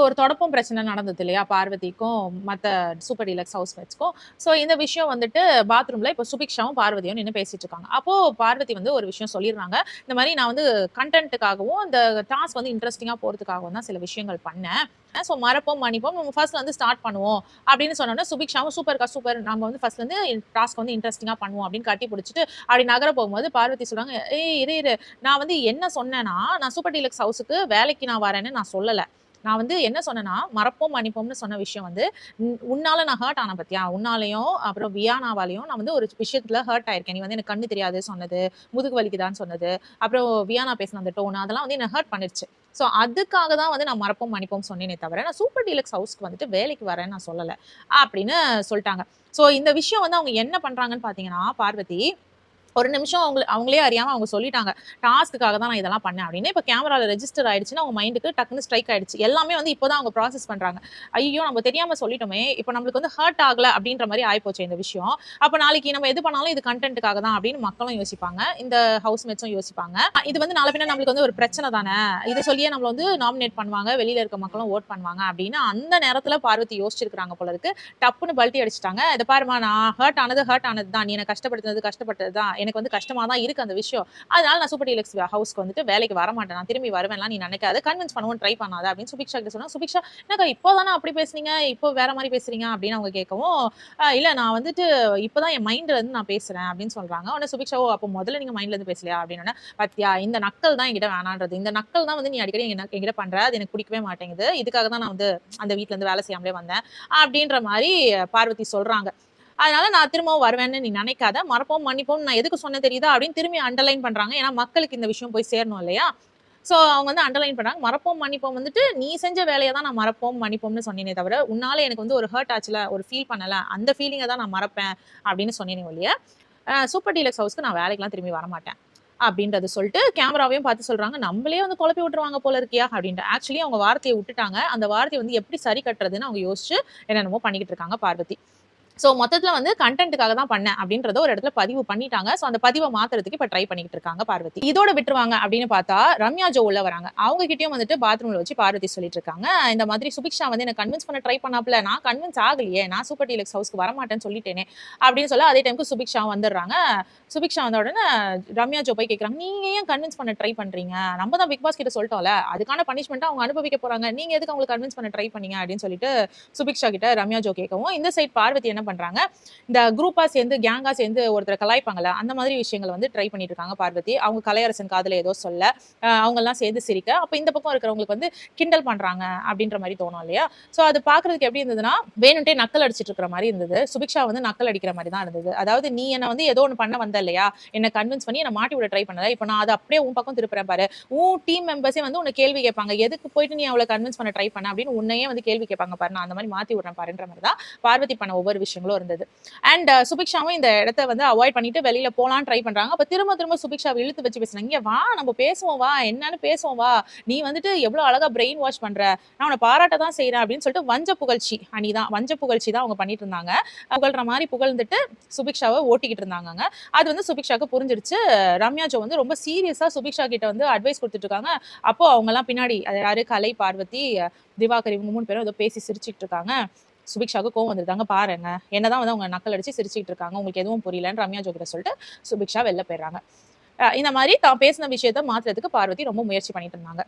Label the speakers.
Speaker 1: ஒரு தொடப்பம் பிரச்சனை நடந்தது இல்லையா? பார்வதிக்கும், மத்த சூப்பர் டீலக்ஸ் ஹவுஸ்மேட்ஸ்க்கும். ஸோ இந்த விஷயம் வந்துட்டு பாத்ரூம்ல இப்ப சுபிக்ஷாவும், பார்வதியும் நின்னு பேசிட்டு இருக்காங்க. அப்போ பார்வதி வந்து ஒரு விஷயம் சொல்லிர்றாங்க. இந்த மாரி நான் வந்து கன்டென்ட்‌க்காகவும், இந்த டாஸ்க் வந்து இன்ட்ரஸ்டிங்கா போறதுக்காகவும் தான் சில விஷயங்கள் பண்ணேன். ஸோ மறப்போம், மன்னிப்போம். நம்ம ஃபர்ஸ்ட்ல வந்து ஸ்டார்ட் பண்ணுவோம். அப்படின்னு சொன்னோனே சுபிக்ஷாவும் சூப்பர்க்கா சூப்பர். நம்ம வந்து ஃபர்ஸ்ட்ல இருந்து டாஸ்க் வந்து இன்ட்ரஸ்டிங்கா பண்ணுவோம் அப்படின்னு கட்டி புடிச்சுட்டு, அப்படி நகர போகும்போது பார்வதி சொல்றாங்க, "ஏய் இரு இரு. நான் வந்து என்ன சொன்னேன்னா, நான் சூப்பர் டீலக்ஸ் ஹவுஸ்க்கு வேலைக்கு நான் வரேன்னு நான் சொல்லல. நான் வந்து என்ன சொன்னேன்னா, மறப்போம், மன்னிப்போம்னு சொன்ன விஷயம் வந்து, உன்னால நான் ஹர்ட் ஆனேன் பாத்தியா? உன்னாலயும், அப்புறம் வியானாவாலயும் நான் வந்து ஒரு விஷயத்துல ஹர்ட் ஆயிருக்கேன். நீ வந்து எனக்கு கண்ணு தெரியாது சொன்னது, முதுகு வலிக்குதான்னு சொன்னது, அப்புறம் வியானா பேசின அந்த டோன் அதெல்லாம் வந்து என்ன ஹர்ட் பண்ணிருச்சு. ஸோ அதுக்காக தான் வந்து நான் மறப்போம், மன்னிப்போம் சொன்னேனே தவிர, நான் சூப்பர் டீலக்ஸ் ஹவுஸ்க்கு வந்துட்டு வேலைக்கு வரேன்னு நான் சொல்லல. அப்படின்னு சொல்ட்டாங்க. ஸோ இந்த விஷயம் வந்து அவங்க என்ன பண்றாங்கன்னு பாத்தீங்கன்னா, பார்வதி ஒரு நிமிஷம் அவங்களே அறியாம அவங்க சொல்லிட்டாங்க. டாஸ்க்குக்காக தான் நான் இதெல்லாம் பண்ணேன் அப்படின்னு. இப்ப கேமரால ரெஜிஸ்டர் ஆயிடுச்சுன்னு அவங்க மைண்டுக்கு டக்குன்னு ஸ்ட்ரைக் ஆயிடுச்சு. எல்லாமே வந்து இப்ப தான் அவங்க ப்ராசஸ் பண்றாங்க. ஐய்யயோ! நம்ம தெரியாம சொல்லிட்டோமே! இப்ப நம்மளுக்கு வந்து ஹர்ட் ஆகல அப்படின்ற மாரி ஆயிப்போச்சு இந்த விஷயம். அப்ப நாளைக்கு நம்ம எது பண்ணாலும் இது கன்டென்ட்‌க்காக தான் அப்படின்னு மக்களும் யோசிப்பாங்க. இந்த ஹவுஸ்மேட்ஸும் யோசிப்பாங்க. இது வந்து நாள பின்ன நம்மளுக்கு வந்து ஒரு பிரச்சனை தானே! இத சொல்லியே நம்மள வந்து நாமினேட் பண்ணுவாங்க. வெளியில இருக்க மக்களும் வோட் பண்ணுவாங்க அப்படின்னு அந்த நேரத்துல பார்வதி யோசிச்சிருக்காங்க போல இருக்கு. டப்புன்னு பல்டி அடிச்சுட்டாங்க. இத பாரும்மா நான் ஹர்ட் ஆனது தான். நீ என்ன கஷ்டப்படுத்தினது கஷ்டப்பட்டது தான். எனக்கு வந்து கஷ்டமா தான் இருக்கு அந்த விஷயம். அதனால நான் சூப்பர் டீலக்ஸ் ஹவுஸ்க்கு வந்துட்டு வேலைக்கு வரமாட்டேன். நான் திரும்பி வருவேன்லாம் நீ நினைக்காத. கன்வின்ஸ் பண்ணவும் ட்ரை பண்ணாத அப்படின்னு சுபிக்ஷா கிட்ட சொன்னா, சுபிக்ஷா என்னக்கா இப்போ தானே அப்படி பேசுனீங்க, இப்போ வேற மாரி பேசுறீங்க அப்படின்னு அவங்க கேட்கவும், இல்ல நான் வந்துட்டு இப்போ தான் என் மைண்ட்ல இருந்து நான் பேசுறேன் அப்படின்னு சொல்றாங்க. உடனே சுபிக்ஷா ஓ அப்போ முதல்ல நீங்க மைண்ட்ல இருந்து பேசலையா அப்படின்னோனே, பாத்தியா இந்த நக்கல் தான் என்கிட்ட வேணான்றது. இந்த நக்கல் தான் வந்து நீ அடிக்கடி என்கிட்ட பண்ற. அது எனக்கு பிடிக்கவே மாட்டேங்குது. இதுக்காக தான் நான் வந்து அந்த வீட்ல இருந்து வேலை செய்யாமலே வந்தேன். அப்படின்ற மாரி பார்வதி சொல்றாங்க. அதனால நான் திரும்பவும் வருவேன்னு நீ நினைக்காத. மறப்போம், மன்னிப்போம் நான் எதுக்கு சொன்னேன் தெரியுதா? அப்படின்னு திரும்பி அண்டர்லைன் பண்றாங்க. ஏன்னா மக்களுக்கு இந்த விஷயம் போய் சேரணும் இல்லையா? சோ அவங்க வந்து அண்டர்லைன் பண்றாங்க. மறப்போம், மன்னிப்போம் வந்துட்டு நீ செஞ்ச வேலைய தான் நான் மறப்போம், மன்னிப்போம்னு சொன்னேனே தவிர, உன்னால எனக்கு வந்து ஒரு ஹர்ட் ஆச்சுல, ஒரு ஃபீல் பண்ணல. அந்த ஃபீலிங்க தான் நான் மறப்பேன் அப்படின்னு சொன்னேனே ஒழிய, சூப்பர் டீலக்ஸ் ஹவுஸ்க்கு நான் வேலைக்குலாம் திரும்பி வரமாட்டேன். அப்படின்றத சொல்லிட்டு கேமராவையும் பார்த்து சொல்றாங்க. நம்மளே வந்து குழப்பி விட்டுருவாங்க போல இருக்கியா? அப்படின்ட்டு. ஆக்சுவலி அவங்க வார்த்தைய விட்டுட்டாங்க. அந்த வார்த்தைய வந்து எப்படி சரி கட்டுறதுன்னு அவங்க யோசிச்சு என்னென்னமோ பண்ணிக்கிட்டு இருக்காங்க பார்வதி. சோ மொத்தத்துல வந்து கன்டென்ட்‌க்காக தான் பண்ணேன் அப்படின்றத ஒரு இடத்துல பதிவு பண்ணிட்டாங்க. சோ அந்த பதிவ மாத்துறதுக்கு இப்ப ட்ரை பண்ணிக்கிட்டு இருக்காங்க பார்வதி. இதோட விட்டுருவாங்க அப்படின்னு பார்த்தா, ரம்யா ஜோ உள்ள வராங்க. அவங்க கிட்டயும் வந்துட்டு பாத்ரூம்ல வச்சு பார்வதி சொல்லிட்டு இருக்காங்க. இந்த மாதிரி சுபிக்ஷா வந்து என்ன கன்வின்ஸ் பண்ண ட்ரை பண்ணாப்ல. நான் கன்வின்ஸ் ஆகலையே. நான் சூப்பர் டீலக்ஸ் ஹவுஸ்க்கு வரமாட்டேன்னு சொல்லிட்டேனே. அப்படின்னு சொல்ல அதே டைம்க்கு சுபிக்ஷா வந்துடுறாங்க. சுபிக்ஷா வந்த உடனே ரம்யா ஜோ போய் கேட்கறாங்க. நீங்க ஏன் கன்வின்ஸ் பண்ண ட்ரை பண்றீங்க? நம்ம தான் பிக் பாஸ் கிட்ட சொல்லிட்டோம்ல. அதுக்கான பனிஷ்மென்ட்ட அவங்க அனுபவிக்க போறாங்க. நீங்க எதுக்கு அவங்கள கன்வின்ஸ் பண்ண ட்ரை பண்ணீங்க? அப்படின்னு சொல்லிட்டு சுபிக்ஷா கிட்ட ரம்யா ஜோ கேட்கவும், இந்த சைட் பார்வதி என்ன பண்றாங்க, இந்த குரூப்பா சேர்ந்து, கேங்கா சேர்ந்து ஒருத்தர கலாய்ப்பாங்கல்ல, அந்த மாதிரி விஷயங்கள வந்து ட்ரை பண்ணிட்டு இருக்காங்க பார்வதி. அவங்க கலையரசன் காதுல ஏதோ சொல்ல, அவங்கலாம் சேர்ந்து சிரிக்க, அப்ப இந்த பக்கம் இருக்கிறவங்களுக்கு வந்து கிண்டல் பண்றாங்க அப்படின்ற மாரி தோணும் இல்லையா? சோ அது பார்க்கறதுக்கு எப்படி இருந்ததுன்னா, வேணும்ட்டே நக்கல் அடிச்சிட்டு இருக்கிற மாரி இருந்தது. சுபிக்ஷா வந்து நக்கல் அடிக்கிற மாரி தான் இருந்தது. அதாவது நீ என்ன வந்து ஏதோ ஒண்ணு பண்ண வந்த இல்லையா? என்ன கன்வின்ஸ் பண்ணி என்ன மாட்டி விட ட்ரை பண்ணல. இப்ப நான் அத அப்படியே உன் பக்கம் திருப்புறேன் பாரு. உன் டீம் மெம்பர்ஸே வந்து உன்ன கேள்வி கேட்பாங்க. எதுக்கு போயிட்டு நீ அவள கன்வின்ஸ் பண்ண ட்ரை பண்ண அப்படின்னு உன்னையே வந்து கேள்வி கேட்பாங்க பாரு. நான் அந்த மாரி மாத்தி விடுறேன் பாருன்ற மாரி தான் பார்வதி பண்ண ஒவ்வொரு விஷயங்களும் இருந்தது. அண்ட் சுபிக்ஷாவும் இந்த இடத்த வந்து அவாய்ட் பண்ணிட்டு வெளியில போலான்னு ட்ரை பண்றாங்க. அப்ப திரும்ப திரும்ப சுபிக்ஷாவ இழுத்து வச்சு பேசுறாங்க. இங்க வா நம்ம பேசுவோம் வா என்னன்னு பேசுவோம் வா. நீ வந்துட்டு எவ்வளவு அழகா பிரெயின் வாஷ் பண்ற. நான் உன்ன பாராட்ட தான் செய்றேன் அப்படின்னு சொல்லிட்டு வஞ்ச புகழ்ச்சி அணிதான். வஞ்ச புகழ்ச்சி தான் அவங்க பண்ணிட்டு இருந்தாங்க. புகழ்ற மாரி புகழ்ந்துட்டு சுபிக்ஷாவ ஓட்டிக்கிட்டு இருந்தாங்கங்க. அது வந்து சுபிக்ஷாக்கு புரிஞ்சிருச்சு. ரம்யா ஜோ வந்து ரொம்ப சீரியஸா சுபிக்ஷா கிட்ட வந்து அட்வைஸ் குடுத்துட்டு இருக்காங்க. அப்போ அவங்கலாம் பின்னாடி அது யாரு கலை, பார்வதி, திவாகர் இவங்க 3 பேரும் ஏதோ பேசி சிரிச்சுட்டு இருக்காங்க. சுபிக்ஷாவுக்கு கோவம் வந்துருதாங்க பாருங்க. என்னதான் வந்து அவங்க நக்கல் அடிச்சு சிரிச்சுட்டு இருக்காங்க. உங்களுக்கு எதுவும் புரியலன்னு ரம்யா ஜோ கிட்ட சொல்லிட்டு சுபிக்ஷா வெளில போயிடுறாங்க. இந்த மாரி தான் பேசின விஷயத்த மாத்துறதுக்கு பார்வதி ரொம்ப முயற்சி பண்ணிட்டு இருந்தாங்க.